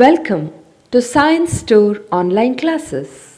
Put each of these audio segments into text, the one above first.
Welcome to Science Store online classes.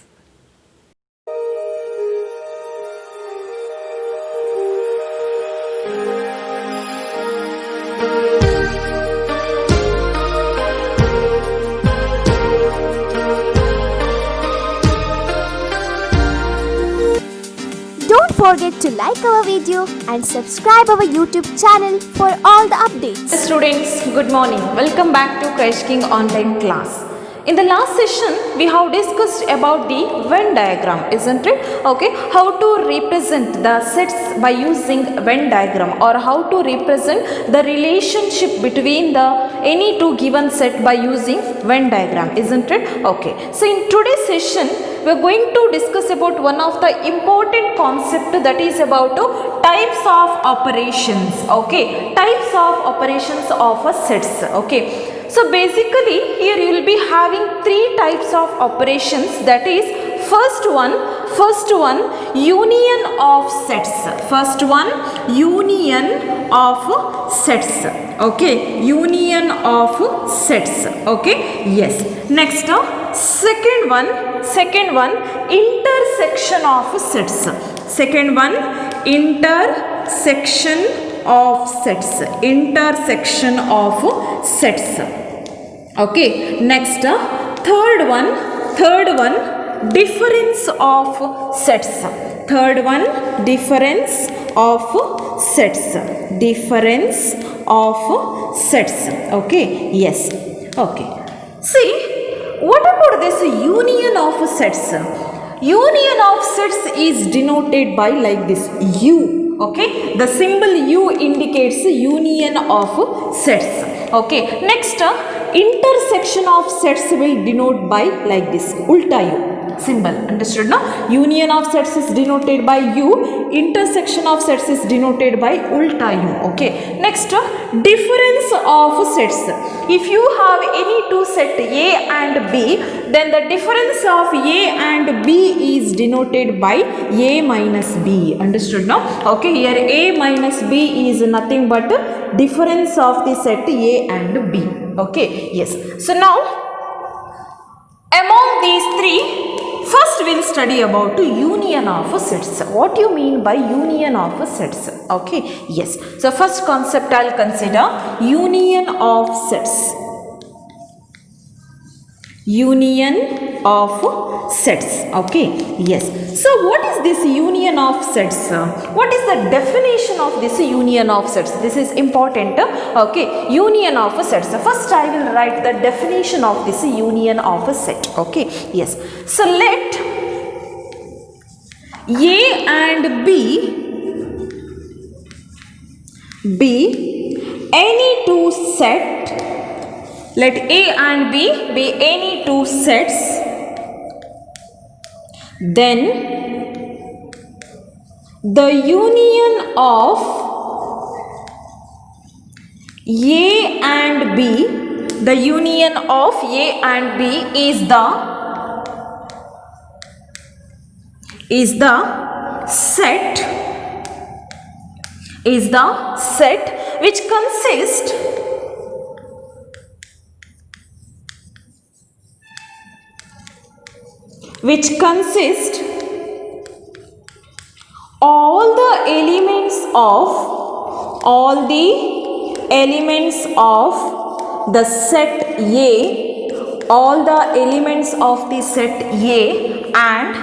Don't forget to like our video and subscribe our YouTube channel for all the updates. Students, good morning. Welcome back to Crash King online class. In the last session, we have discussed about the Venn diagram, isn't it? Okay, how to represent the sets by using Venn diagram, or how to represent the relationship between the any two given set by using Venn diagram, isn't it? Okay, so in today's session, we are going to discuss about one of the important concept, that is about types of operations. Okay, types of operations of a sets. Okay, so basically here you will be having three types of operations, that is first one union of sets. First one, union of sets. Okay, union of sets. Okay, yes. Next, second one intersection of sets. Second one, intersection of sets. Intersection of sets. Okay, next, third one difference of sets. Third one, difference of sets. Difference of sets. Okay, yes. Okay, see, what about this union of sets? Union of sets is denoted by like this U. Okay, the symbol U indicates union of sets. Okay, next, intersection of sets will denote by like this ulta U symbol. Understood now? Union of sets is denoted by U, intersection of sets is denoted by ulta U. Okay, next, difference of sets. If you have any two set A and B, then the difference of A and B is denoted by A minus B. Understood now? Okay, here A minus B is nothing but difference of the set A and B. Okay, yes. So now, among these three, first we'll study about union of sets. What do you mean by union of sets? Okay, yes. So first concept I'll consider union of sets. Union of sets. Okay, yes. So what is this union of sets? What is the definition of this union of sets? This is important. Okay, union of sets. First I will write the definition of this union of a set. Okay, yes. So let A and B be any two set. Let A and B be any two sets, then the union of A and B, the union of A and B is the set which consists all the elements of the set A, all the elements of the set A and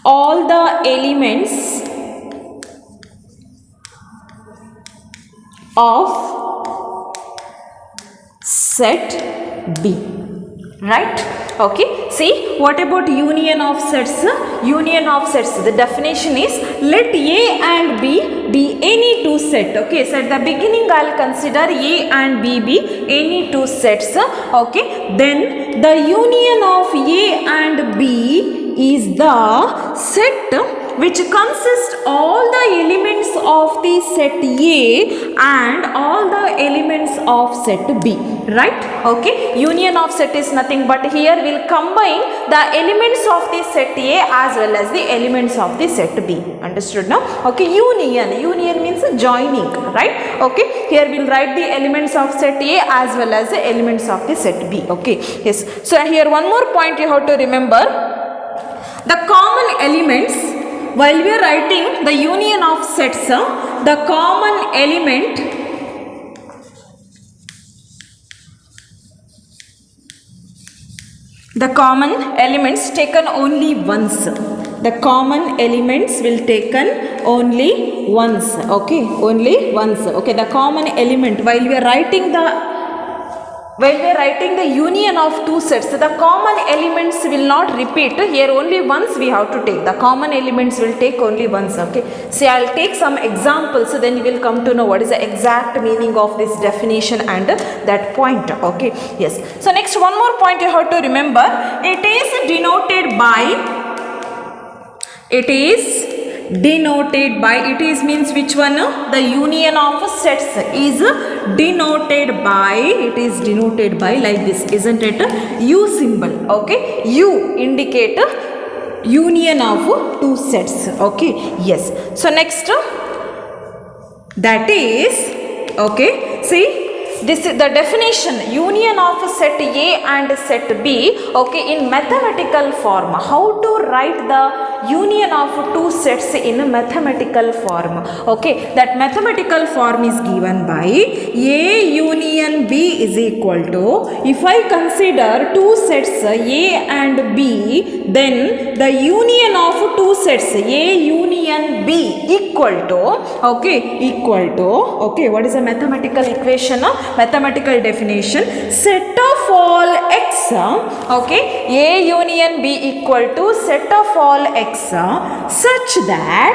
all the elements of set B. Right? Okay. See, what about union of sets? Union of sets, the definition is let A and B be any two set. Okay, so at the beginning I'll consider A and B be any two sets. Okay, then the union of A and B is the set which consist all the elements of the set A and all the elements of set B, right? Okay, union of set is nothing but here we'll combine the elements of the set A as well as the elements of the set B. Understood now? Okay, union means joining, right? Okay, here we'll write the elements of set A as well as the elements of the set B. Okay, yes. So here one more point you have to remember, the common elements. While we are writing the union of sets, the common elements taken only once. The common elements will taken only once. Okay, only once. Okay, the common element while we are writing the union of two sets, the common elements will not repeat. Here only once we have to take. The common elements will take only once. Okay. See, I'll take some examples, so then you will come to know what is the exact meaning of this definition and that point. Okay. Yes. So next one more point you have to remember. It is denoted by. It is means which one? The union of sets is denoted by like this, isn't it? U symbol. Okay, U indicate union of two sets. Okay, yes. So next, that is, okay, see, this is the definition, union of set A and set B. Okay, in mathematical form, how to write the union of two sets in a mathematical form? Okay, that mathematical form is given by A union B is equal to, if I consider two sets A and B, then the union of two sets A union B equal to, okay, what is the mathematical equation? Mathematical definition, set of all x, okay, A union B equal to set of all x such that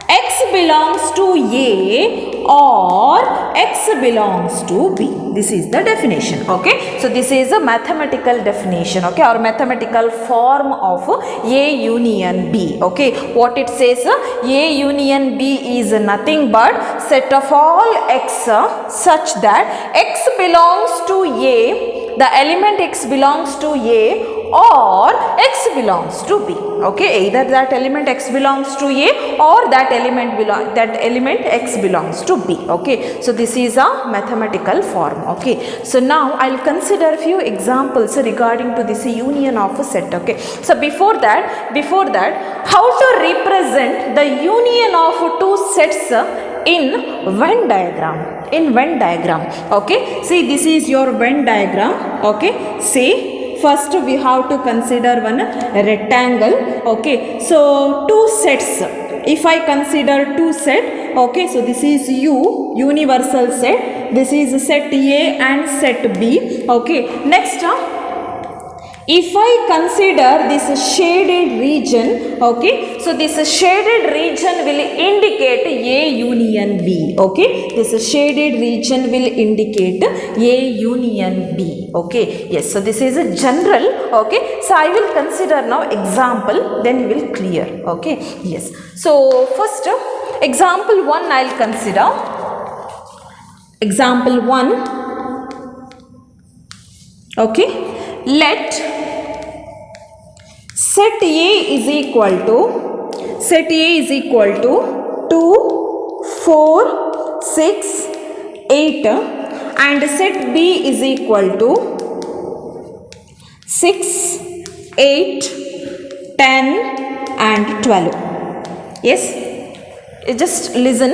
x belongs to A or x belongs to B. This is the definition. Okay, so this is a mathematical definition, okay, or mathematical form of A union B. Okay, what it says, A union B is nothing but set of all x such that x belongs to A, the element x belongs to A or x belongs to B. Okay, either that element x belongs to A or that element x belongs to B. Okay, so this is a mathematical form. Okay, so now I'll consider few examples regarding to this union of a set. Okay, so before that, how to represent the union of two sets in Venn diagram? Okay, see, this is your Venn diagram. Okay, see, first we have to consider one rectangle. Okay, so two sets, if I consider two set, okay, so this is universal set, this is set A and set B. Okay, next, if I consider this shaded region, okay, so this shaded region will indicate A union B. Okay, this shaded region will indicate A union B. Okay, yes, so this is a general. Okay, so I will consider now example, then you will clear. Okay, yes, so first example 1 I'll consider. Example 1. Okay, let set A is equal to 2, 4, 6, 8 and set B is equal to 6, 8, 10 and 12. Yes, just listen.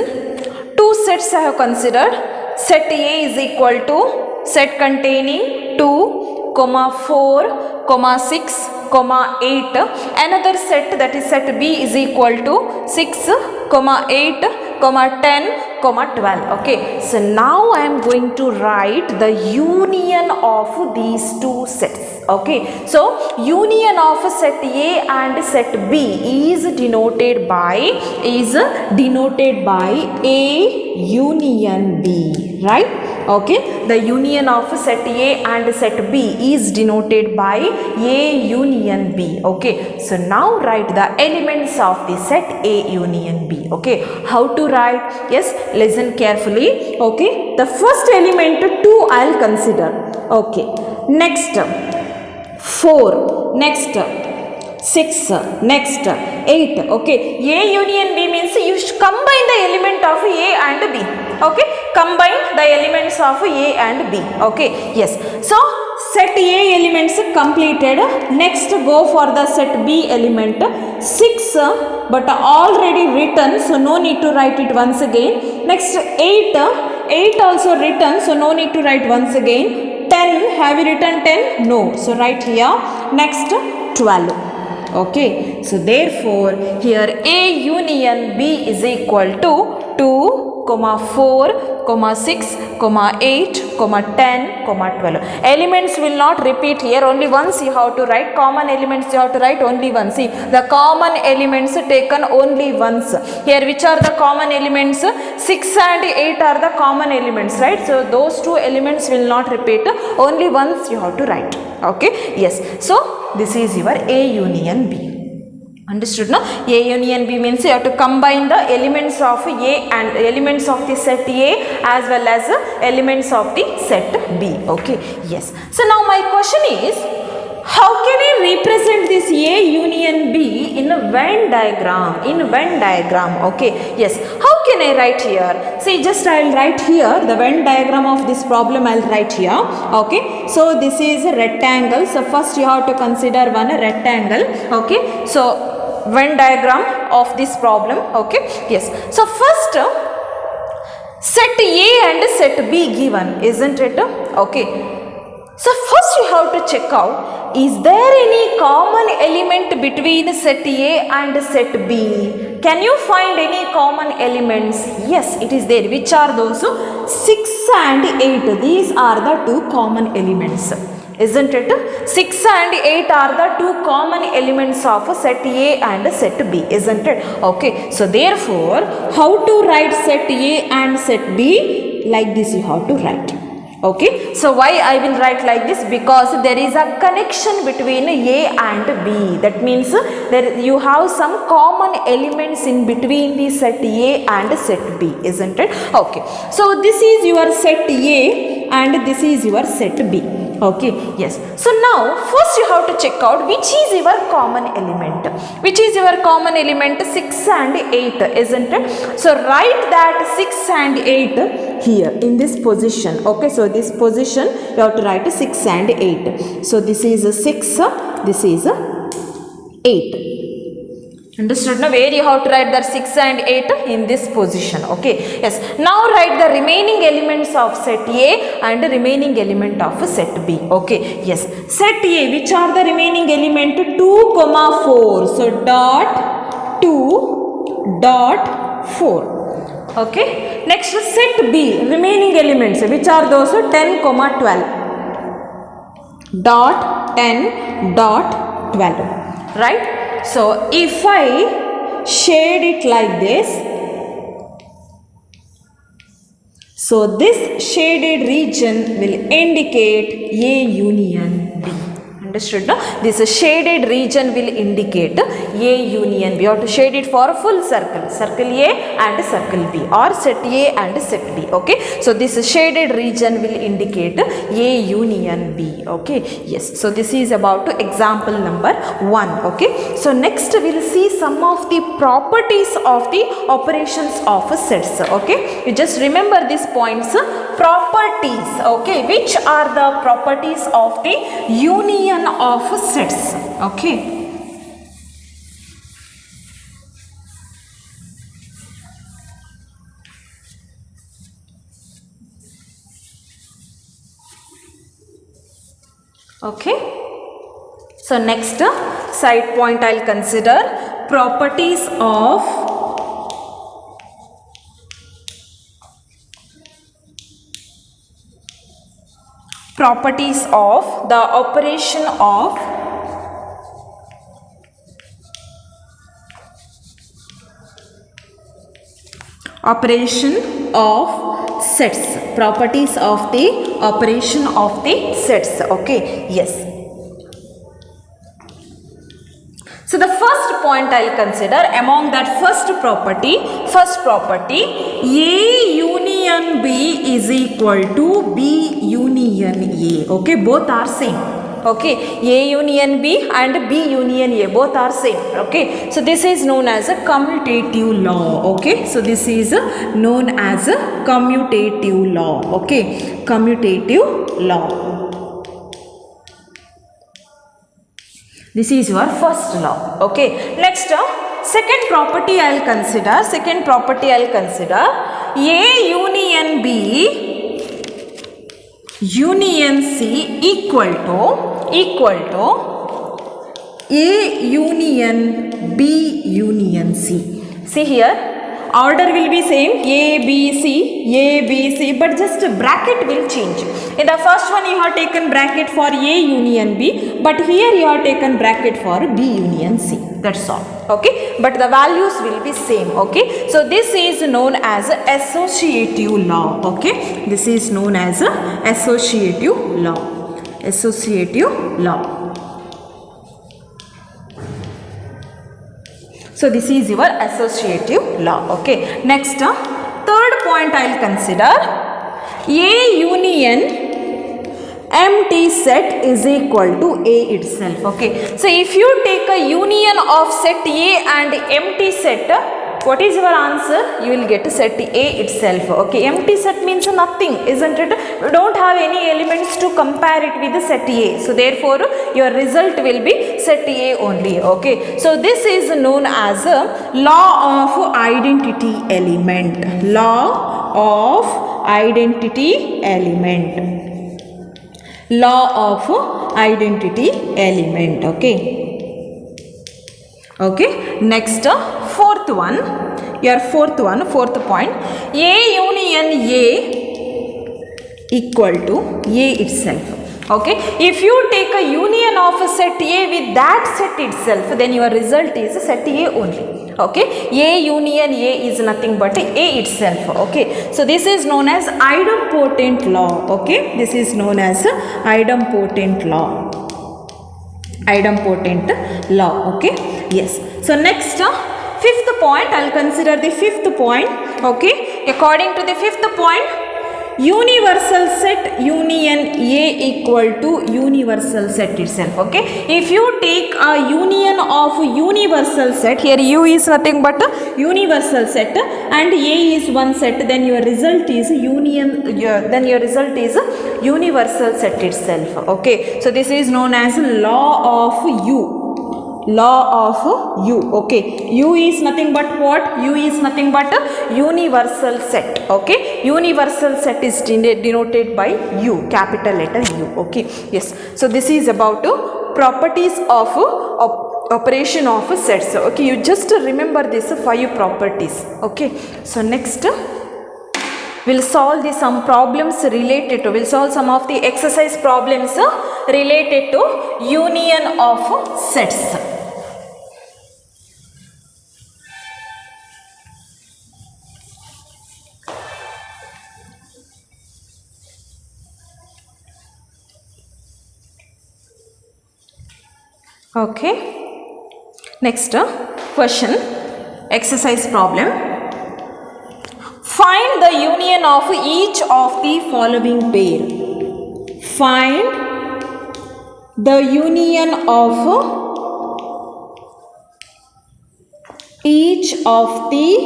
Two sets I have considered. Set A is equal to set containing 2, 4, 6, 8. Another set, that is set B, is equal to 6, 8, 10, 12. Okay, so now I am going to write the union of these two sets. Okay, so union of set A and set B is denoted by A union B. right? Okay, the union of set A and set B is denoted by A union B. Okay, so now write the elements of the set A union B. Okay, how to write? Yes, listen carefully. Okay, the first element 2 I'll consider. Okay, next 4, next 6, next 8. Okay, A union B means you should combine the element of A and B. Okay, combine the elements of A and B. Okay, yes, so set A elements completed. Next go for the set B element 6, but already written, so no need to write it once again. Next 8 also written, so no need to write once again. 10, have you written 10? No, so write here. Next 12. Okay, so therefore here A union B is equal to 2, 4, 6, 8, 10, 12. Elements will not repeat here, only once you have to write. Common elements you have to write only once. See, the common elements taken only once. Here which are the common elements? 6 and 8 are the common elements, right? So those two elements will not repeat, only once you have to write. Okay, yes, so this is your A union B. Understood, no? A union B means you have to combine the elements of A and elements of the set A as well as elements of the set B. Okay, yes. So now my question is, how can I represent this A union B in a Venn diagram? In Venn diagram, okay, yes. How can I write here? See, just I will write here the Venn diagram of this problem. I will write here. Okay, so this is a rectangle. So first you have to consider one rectangle. Okay, so Venn diagram of this problem. Okay, yes. So first set A and set B given, isn't it? Okay, so first you have to check out, is there any common element between set A and set B? Can you find any common elements? Yes, it is there. Which are those? 6 and 8. These are the two common elements, isn't it? 6 and 8 are the two common elements of set A and set B, isn't it? Okay, so therefore how to write set A and set B? Like this you have to write. Okay, so why I will write like this? Because there is a connection between A and B. That means that you have some common elements in between the set A and set B, isn't it? Okay, so this is your set A and this is your set B. Okay, yes. So now first you have to check out which is your common element. Which is your common element? 6 and 8, isn't it? So write that 6 and 8 here in this position. Okay, so this position you have to write 6 and 8. So this is a 6, this is a 8. Understood, now? Where you have to write that 6 and 8 in this position. Okay, yes. Now write the remaining elements of set A and the remaining element of set B. Okay, yes. Set A, which are the remaining element? 2, 4. So dot 2 dot 4. Okay, next set B, remaining elements, which are those? 10, 12. Dot 10 dot 12. Right? So if I shade it like this, so this shaded region will indicate A union B. Understood, no? This shaded region will indicate A union B. You have to shade it for a full circle. Circle A and circle B, or set A and set B. Okay, so this shaded region will indicate A union B. Okay, yes. So this is about example number 1. Okay, so next we will see some of the properties of the operations of sets. Okay, you just remember these points. Properties. Okay, which are the properties of the union of sets? Okay, okay, so next side point I'll consider properties of the operation of sets. properties of the operation of the sets. Okay, yes. So the first point I'll consider among that first property, A union B is equal to B union A. Okay, both are same. Okay, A union B and B union A both are same. Okay, so this is known as a commutative law. Okay, so this is known as a commutative law. Okay, commutative law. This is your first law. Okay, next second property I'll consider. A union B union C equal to A union B union C. See here, order will be same, A, B, C, but just bracket will change. In the first one you have taken bracket for A union B, but here you have taken bracket for B union C. That's all. Okay, but the values will be same. Okay, so this is known as associative law. Okay, this is known as associative law. So this is your associative law. Okay, next third point I'll consider. A union empty set is equal to A itself. Okay, so if you take a union of set A and empty set, what is your answer? You will get set A itself. Okay, empty set means nothing, isn't it? We don't have any elements to compare it with the set A, so therefore your result will be set A only. Okay, so this is known as a law of identity element. Law of identity element. Law of identity element. Okay, next fourth one, fourth point. A union A equal to A itself. Okay, if you take a union of a set A with that set itself, then your result is set A only. Okay, A union A is nothing but A itself. Okay, so this is known as idempotent law. Okay, this is known as idempotent law. Okay, yes. So next fifth point, I'll consider the fifth point. Okay, according to the fifth point, universal set union A equal to universal set itself. Okay, if you take a union of universal set, here U is nothing but a universal set and A is one set, then your result is universal set itself. Okay, so this is known as law of U. Okay, U is nothing but what? U is nothing but a universal set. Okay, universal set is denoted by U, capital letter U. Okay, yes. So this is about properties of operation of sets. Okay, you just remember this 5 properties. Okay, so next we'll solve some problems related to, we'll solve some of the exercise problems related to union of sets. Okay, next question, exercise problem. Find the union of each of the following pair. Find the union of each of the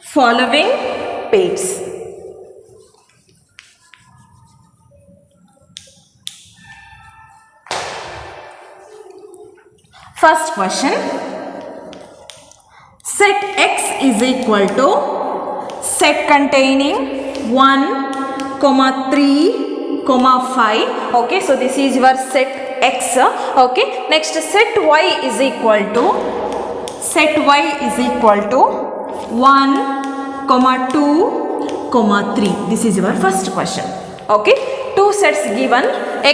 following pairs. First question, set X is equal to set containing 1, 3, 5. Okay, so this is your set X. Okay, next set Y is equal to 1, 2, 3. This is your first question. Okay, two sets given.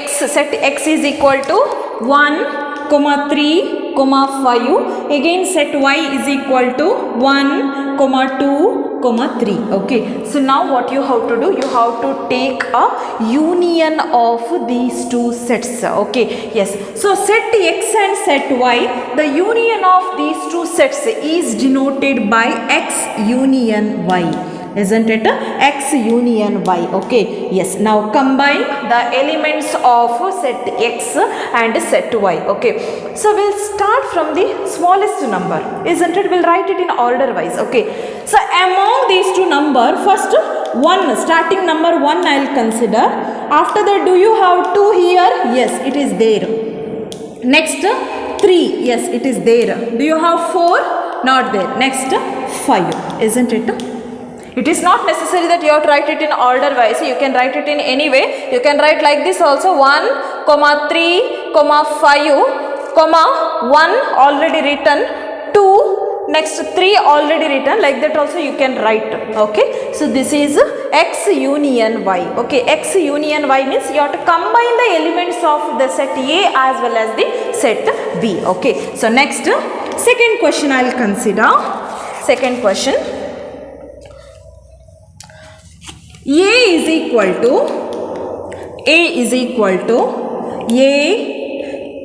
Set X is equal to 1, comma 3, comma 5. Again set y is equal to 1, comma 2, comma 3. Okay. So now what you have to do? You have to take a union of these two sets. Okay. Yes. So set x and set y. The union of these two sets is denoted by x union y. Isn't it? X union y. Okay. Yes. Now combine the elements of set x and set y. Okay. So we'll start from the smallest number. Isn't it? We'll write it in order wise. Okay. So among these two number, first 1, starting number 1 I will consider. After that, do you have 2 here? Yes, it is there. Next 3. Yes, it is there. Do you have 4? Not there. Next 5. Isn't it? It is not necessary that you have to write it in order wise. You can write it in any way. You can write like this also. 1, comma 3, comma 5, comma 1 already written. 2, next 3 already written. Like that also you can write. Okay. So this is x union y. Okay. X union y means you have to combine the elements of the set A as well as the set B. Okay. So next, second question I will consider. Second question. A is equal to A,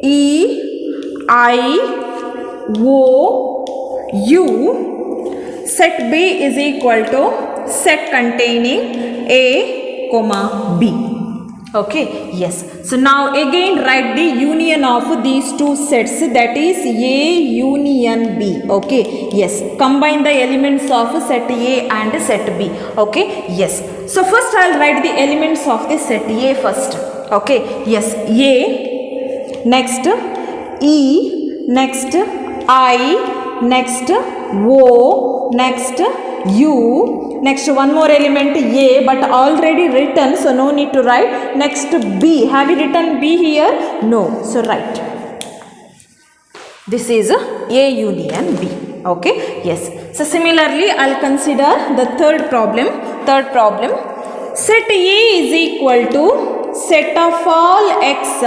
E, I, O, U. Set B is equal to set containing A, comma B. Okay, yes. So now again write the union of these two sets, that is A union B. Okay, yes. Combine the elements of set A and set B. Okay, yes. So first I will write the elements of the set A first. Okay, yes. A, next E, next I, next O, next U, next one more element A, but already written, so no need to write. Next B. Have you written B here? No. So write. This is A union B. Okay. Yes. So similarly, I'll consider the third problem. Third problem. Set A is equal to set of all x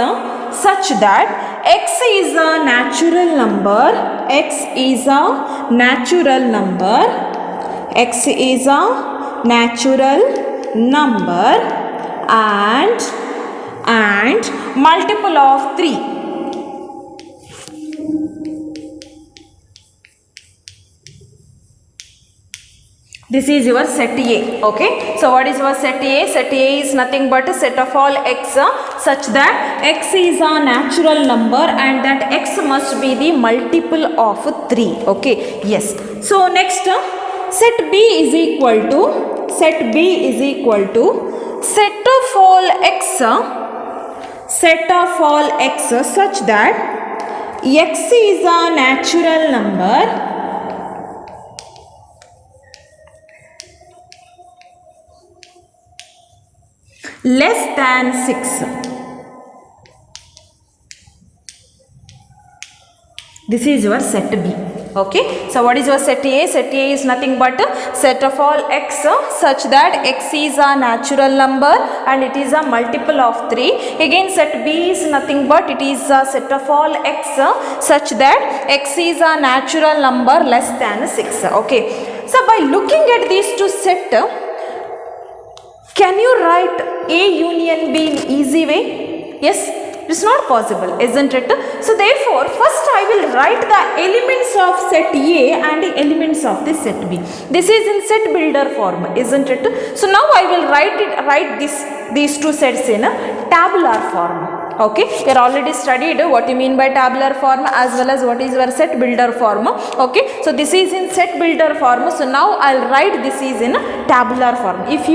such that x is a natural number. X is a natural number. X is a natural number and multiple of 3. This is your set A. Okay. So what is your set A? Set A is nothing but a set of all x such that x is a natural number and that x must be the multiple of 3. Okay. Yes. So next, set B is equal to set of all x such that x is a natural number less than 6. This is your set B. Okay. So what is your set A? Set A is nothing but a set of all x such that x is a natural number and it is a multiple of 3. Again set B is nothing but it is a set of all x such that x is a natural number less than 6. Okay. So by looking at these two sets, can you write A union B in easy way? Yes. It is not possible, isn't it? So therefore, first I will write the elements of set A and the elements of the set B. This is in set builder form, isn't it? So now I will write these two sets in a tabular form. Okay, you are already studied what you mean by tabular form as well as what is your set builder form. Okay, so this is in set builder form. So now I'll write this is in tabular form. If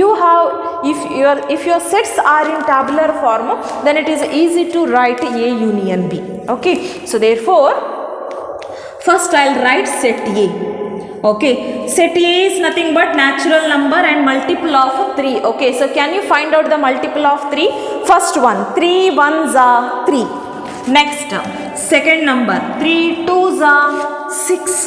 your sets are in tabular form, then it is easy to write A union B. Okay, so therefore first I'll write set A. Okay, set A is nothing but natural number and multiple of 3. Okay, so can you find out the multiple of 3? First one, 3 1s are 3. Next, second number, 3 2s are 6.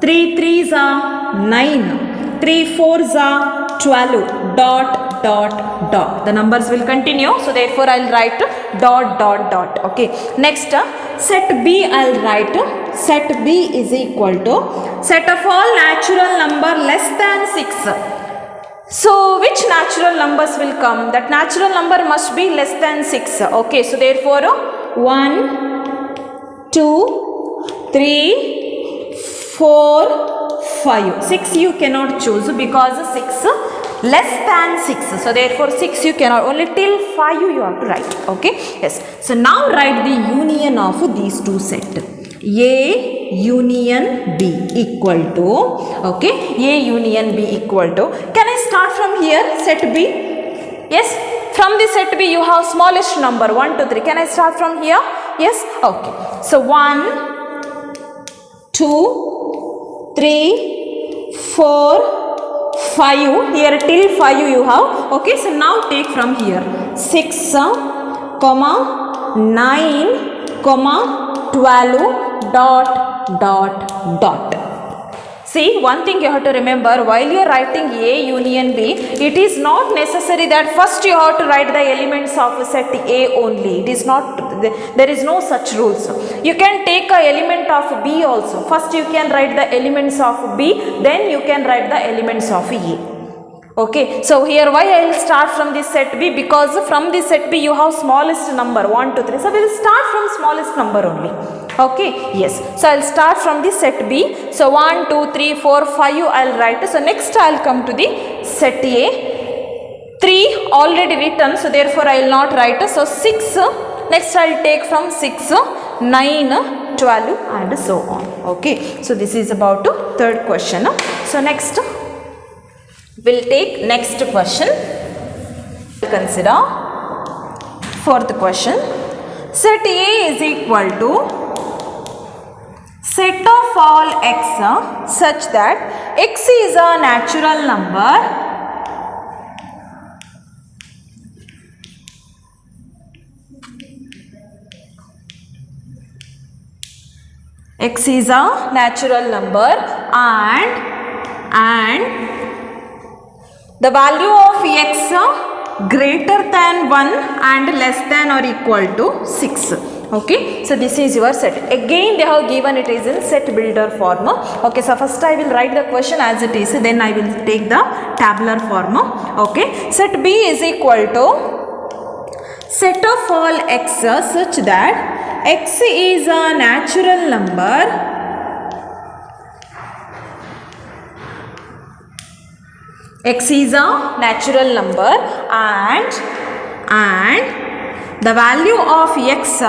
3 3s are 9. 3 4s are 12. Dot dot dot. The numbers will continue, so therefore I'll write dot dot dot. Okay, next set B, I'll write set B is equal to set of all natural number less than 6. So which natural numbers will come? That natural number must be less than 6. Okay, so therefore 1, 2, 3, 4, 5. 6 you cannot choose because 6 less than 6. So therefore 6 you cannot, only till 5 you have to write. Okay, yes. So now write the union of these two sets. A union B equal to, okay, A union B equal to, can I start from here, set B? Yes, from the set B you have smallest number 1, 2, 3. Can I start from here? Yes, okay. So 1, 2, 3, 4, 5. Here till 5 you have. Okay, so now take from here 6, 9, 12 dot dot dot. See, one thing you have to remember, while you are writing A union B, it is not necessary that first you have to write the elements of set A only. It is not, there is no such rules. You can take a element of B also. First you can write the elements of B, then you can write the elements of A. Okay, so here why I will start from this set B, because from this set B you have smallest number 1, 2, 3. So we will start from smallest number only. Okay, yes. So I will start from the set B. So 1, 2, 3, 4, 5 I will write. So next I will come to the set A. 3 already written, so therefore I will not write. So 6, next I will take from 6, 9, 12 and so on. Okay, so this is about third question. So next we'll take next question. Consider fourth question. Set A is equal to set of all x such that x is a natural number x is a natural number and the value of x greater than 1 and less than or equal to 6. Okay, so this is your set. Again they have given it is in set builder form. Okay, so first I will write the question as it is, then I will take the tabular form. Okay, set B is equal to set of all x such that x is a natural number x is a natural number and the value of x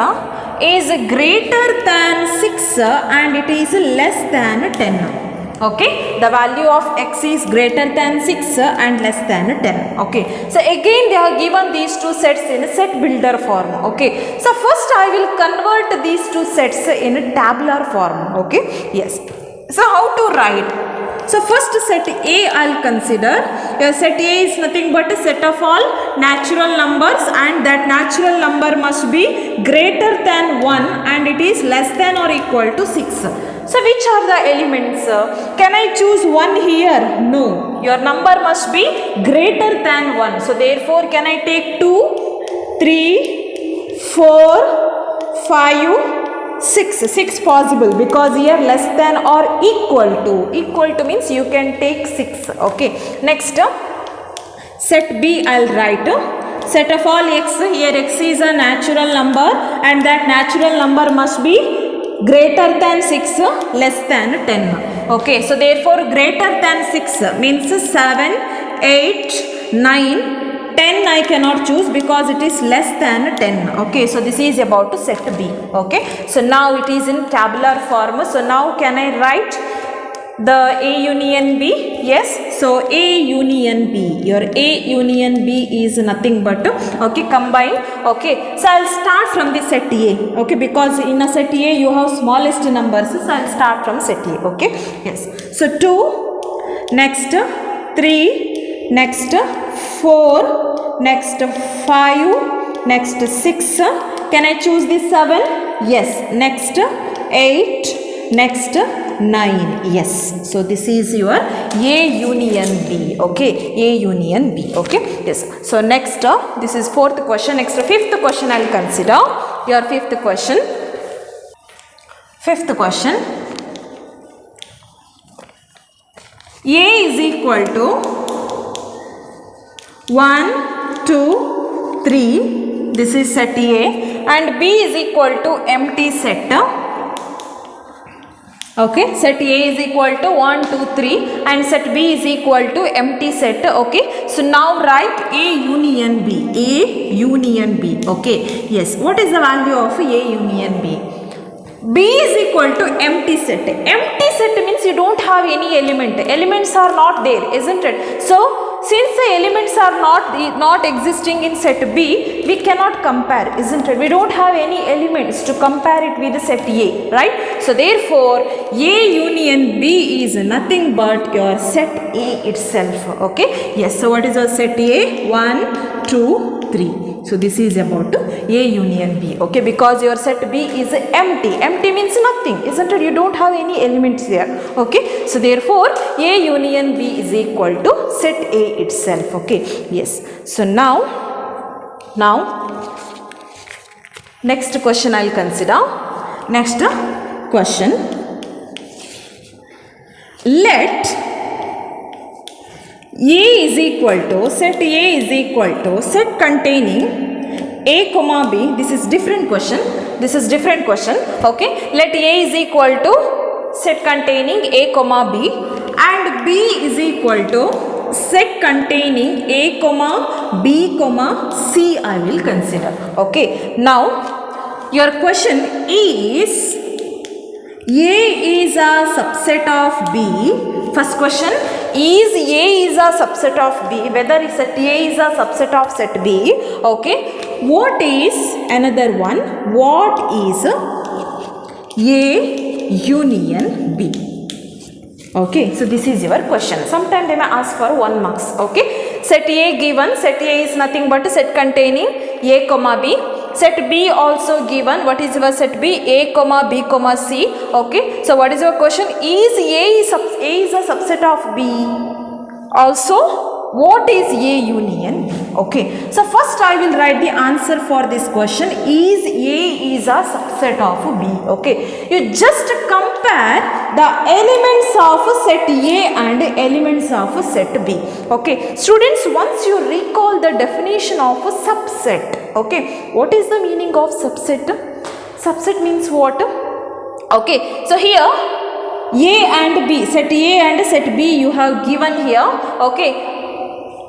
is greater than 6 and it is less than 10. Okay, the value of x is greater than 6 and less than 10. Okay, so again they have given these two sets in set builder form. Okay, so first I will convert these two sets in tabular form. Okay, yes. So how to write? So first set A I'll consider. Set A is nothing but a set of all natural numbers and that natural number must be greater than 1 and it is less than or equal to 6. So which are the elements? Can I choose 1 here? No. Your number must be greater than 1. So therefore can I take 2, 3, 4, 5, 6 possible because here less than or equal to means you can take 6. Okay, next set B I'll write set of all x. Here x is a natural number and that natural number must be greater than 6 less than 10. Okay, so therefore greater than 6 means 7, 8, 9, 10 I cannot choose because it is less than 10. Okay, so this is about to set B. Okay, so now it is in tabular form. So now can I write the A union B? Yes, so A union B. Your A union B is nothing but okay, combine. Okay, so I'll start from the set A. Okay, because in a set A you have smallest numbers, so I'll start from set A. Okay, yes. So 2, next 3, next 4, next 5, next 6. Can I choose this 7? Yes. Next 8, next 9. Yes. So this is your A union B. Okay. A union B. Okay. Yes. So next, this is fourth question. Next, fifth question I will consider. Your fifth question. Fifth question. A is equal to 1, 2, 3. This is set A, and B is equal to empty set. Okay, set A is equal to 1, 2, 3 and set B is equal to empty set. Okay, so now write A union B. A union B. Okay, yes. What is the value of A union B? B is equal to empty set. Empty set means you don't have any element. Elements are not there, isn't it? So since the elements are not existing in set B, we cannot compare, isn't it? We don't have any elements to compare it with set A, right? So therefore, A union B is nothing but your set A itself. Okay? Yes. So what is your set A? 1, 2, 3. So this is about A union B. Okay? Because your set B is empty. Empty means nothing, isn't it? You don't have any elements there. Okay? So therefore, A union B is equal to set A itself. Okay? Yes. So now next question I will consider. Next question. Let A is equal to set A is equal to set containing A comma B. This is different question. This is different question. Okay? Let A is equal to set containing A comma B and B is equal to set containing A comma B comma C I will consider. Okay. Now your question is A is a subset of B. First question is A is a subset of B. Whether set A is a subset of set B. Okay. What is another one? What is A union B? Okay, so this is your question. Sometimes they may ask for 1 marks. Okay, set A given. Set A is nothing but set containing A comma B. Set B also given. What is your set B? A comma B comma C. Okay, so what is your question? Is A is a subset of B? Also, what is A union B? Okay, so first I will write the answer for this question. Is A is a subset of B? Okay, you just compare the elements of set A and elements of set B. Okay, students, once you recall the definition of a subset, okay, what is the meaning of subset? Subset means what? Okay, so here A and B, set A and set B you have given here. Okay,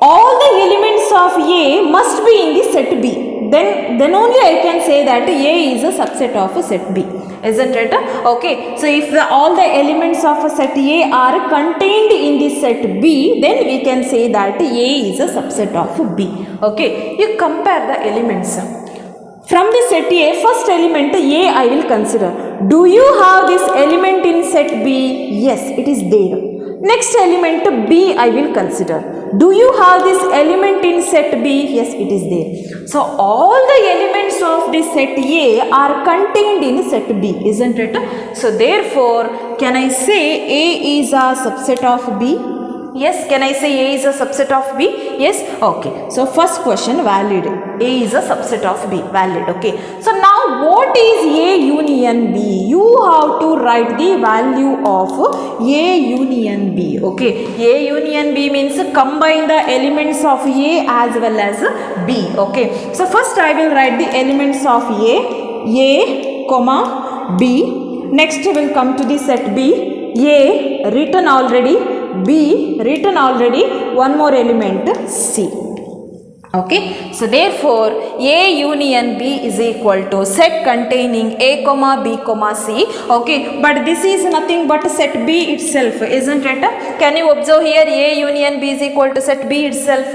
all the elements of A must be in the set B. Then only I can say that A is a subset of a set B, isn't it? Okay, so if all the elements of a set A are contained in the set B, then we can say that A is a subset of B. Okay, you compare the elements. From the set A, first element A I will consider. Do you have this element in set B? Yes, it is there. Next element B I will consider. Do you have this element in set B? Yes, it is there. So all the elements of the set A are contained in set B, isn't it? So therefore, can I say A is a subset of B? Yes, can I say A is a subset of B? Yes, okay. So first question valid. A is a subset of B, valid. Okay. So now what is A union B? You have to write the value of A union B. Okay. A union B means combine the elements of A as well as B. Okay. So first I will write the elements of A comma B. Next will come to the set B. A written already. B written already, one more element C. Okay, so therefore A union B is equal to set containing A comma B comma C. Okay, but this is nothing but set B itself, isn't it? Can you observe here A union B is equal to set B itself?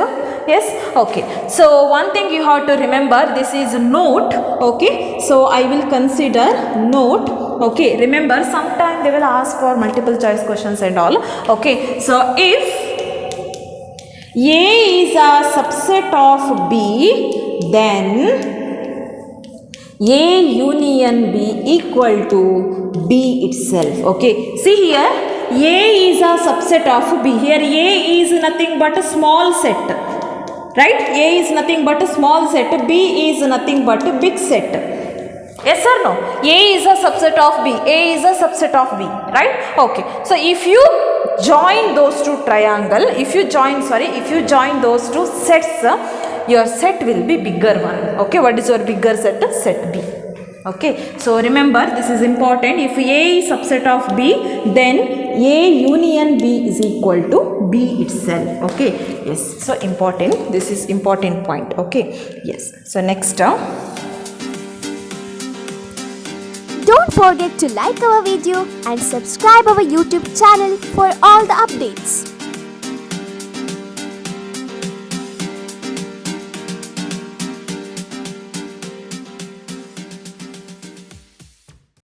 Yes, okay. So one thing you have to remember, this is note. Okay, so I will consider note. Okay, remember sometime they will ask for multiple choice questions and all. Okay, so if A is a subset of B, then A union B equal to B itself. Okay, see here, A is a subset of B. Here A is nothing but a small set, right? A is nothing but a small set, B is nothing but a big set. Yes or no? A is a subset of B, A is a subset of B, right? Okay, so if you join those two triangle, if you join those two sets, your set will be bigger one. Okay, what is your bigger set? Set B. Okay, so remember, this is important. If A is subset of B, then A union B is equal to B itself. Okay, yes, so important, this is important point. Okay, yes, so next Don't forget to like our video and subscribe our YouTube channel for all the updates.